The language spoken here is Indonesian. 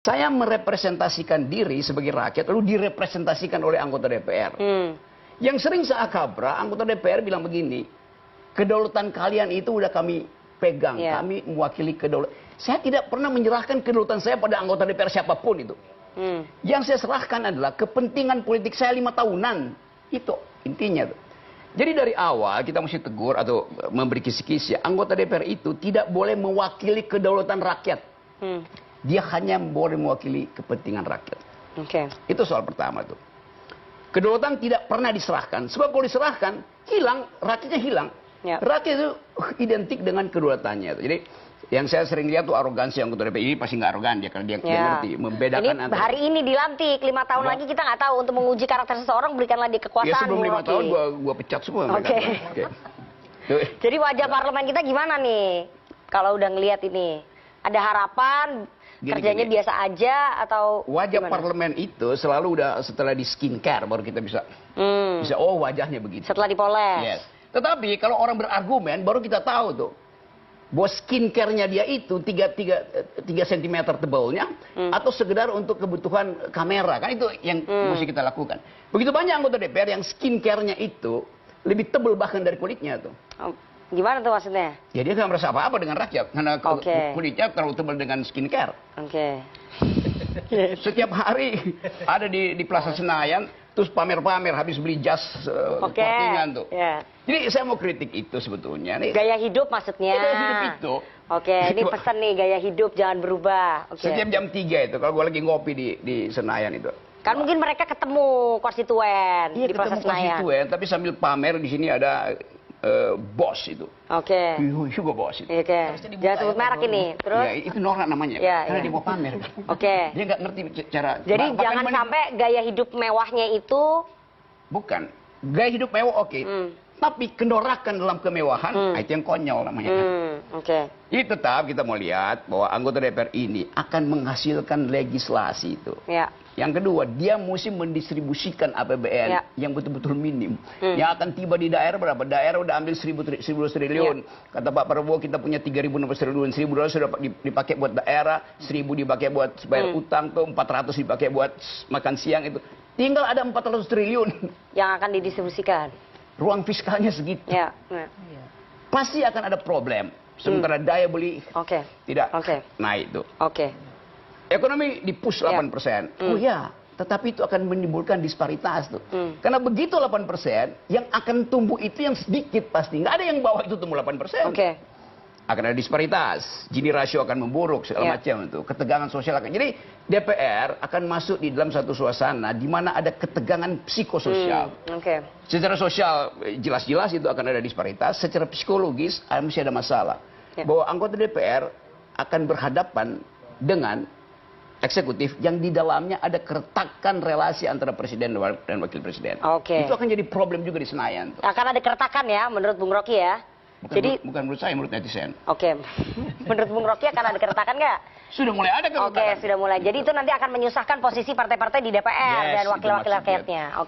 Saya merepresentasikan diri sebagai rakyat, lalu direpresentasikan oleh anggota DPR. Yang sering seakabra, anggota DPR bilang begini, kedaulatan kalian itu udah kami pegang, kami mewakili kedaulatan. Saya tidak pernah menyerahkan kedaulatan saya pada anggota DPR siapapun itu. Yang saya serahkan adalah kepentingan politik saya 5 tahunan. Itu intinya. Jadi dari awal kita mesti tegur atau memberi kisi-kisi, anggota DPR itu tidak boleh mewakili kedaulatan rakyat. Dia hanya boleh mewakili kepentingan rakyat. Itu soal pertama tuh. Kedaulatan tidak pernah diserahkan. Sebab kalau diserahkan, hilang, rakyatnya hilang. Rakyat itu identik dengan kedaulatannya. Jadi yang saya sering lihat tuh arogansi anggota DPR ini pasti nggak arogan dia karena dia ngerti membedakan ini antara. Hari ini dilantik 5 tahun lagi kita nggak tahu untuk menguji karakter seseorang berikanlah dia kekuasaan. Ya sebelum 5 tahun gua pecat semua. Jadi wajah parlemen kita gimana nih kalau udah ngelihat ini? Ada harapan? Kerjanya biasa aja atau wajah gimana? Parlemen itu selalu udah setelah di skincare baru kita bisa oh wajahnya begitu. Setelah dipoles. Tetapi kalau orang berargumen baru kita tahu tuh bahwa skincare-nya dia itu 3 cm tebalnya atau sekedar untuk kebutuhan kamera, kan itu yang mesti kita lakukan. Begitu banyak anggota DPR yang skincare-nya itu lebih tebal bahkan dari kulitnya tuh. Gimana tuh maksudnya? Ya dia nggak merasa apa-apa dengan rakyat karena kulitnya terlalu tebal dengan skincare. Setiap hari ada di Plaza Senayan terus pamer-pamer habis beli jas parkingan tuh. Jadi saya mau kritik itu sebetulnya. Nih, gaya hidup maksudnya. Gaya hidup itu. Ini pesan nih gaya hidup jangan berubah. Setiap jam 3 itu kalau gue lagi ngopi di Senayan itu. Kan mungkin mereka ketemu konstituen di Plaza Senayan. Konstituen tapi sambil pamer di sini ada bos itu. Juga bos itu. Jangan sebut merek ini. Terus? Ya, itu norak namanya. Karena dia mau pamer. Dia nggak ngerti cara. Jadi jangan sampai gaya hidup mewahnya itu. Bukan. Gaya hidup mewah tapi kendorakan dalam kemewahan, itu yang konyol namanya. Jadi tetap kita mau lihat bahwa anggota DPR ini akan menghasilkan legislasi itu. Yang kedua, dia mesti mendistribusikan APBN yang betul-betul minim. Yang akan tiba di daerah berapa? Daerah udah ambil 1.000 triliun. Kata Pak Prabowo kita punya 3.600 triliun. 1.000 dolar sudah dipakai buat daerah, 1.000 dipakai buat bayar utang, tuh 400 dipakai buat makan siang itu. Tinggal ada 400 triliun. Yang akan didistribusikan. Ruang fiskalnya segitu. Pasti akan ada problem. Sementara daya beli tidak naik itu. Ekonomi di push 8%. Oh ya, tetapi itu akan menimbulkan disparitas tuh. Karena begitu 8%, yang akan tumbuh itu yang sedikit pasti. Nggak ada yang bawah itu tumbuh 8%. Akan ada disparitas, Gini rasio akan memburuk segala macam itu, ketegangan sosial akan. Jadi DPR akan masuk di dalam satu suasana di mana ada ketegangan psikososial. Secara sosial jelas-jelas itu akan ada disparitas, secara psikologis mesti ada masalah. Bahwa anggota DPR akan berhadapan dengan eksekutif yang di dalamnya ada keretakan relasi antara presiden dan wakil presiden. Itu akan jadi problem juga di Senayan. Akan ada keretakan ya menurut Bung Rocky ya. Bukan menurut saya, menurut netizen. Menurut Bung Rocky akan ada keretakan nggak? Sudah mulai ada keretakan. Sudah mulai. Jadi itu nanti akan menyusahkan posisi partai-partai di DPR dan wakil-wakil rakyatnya.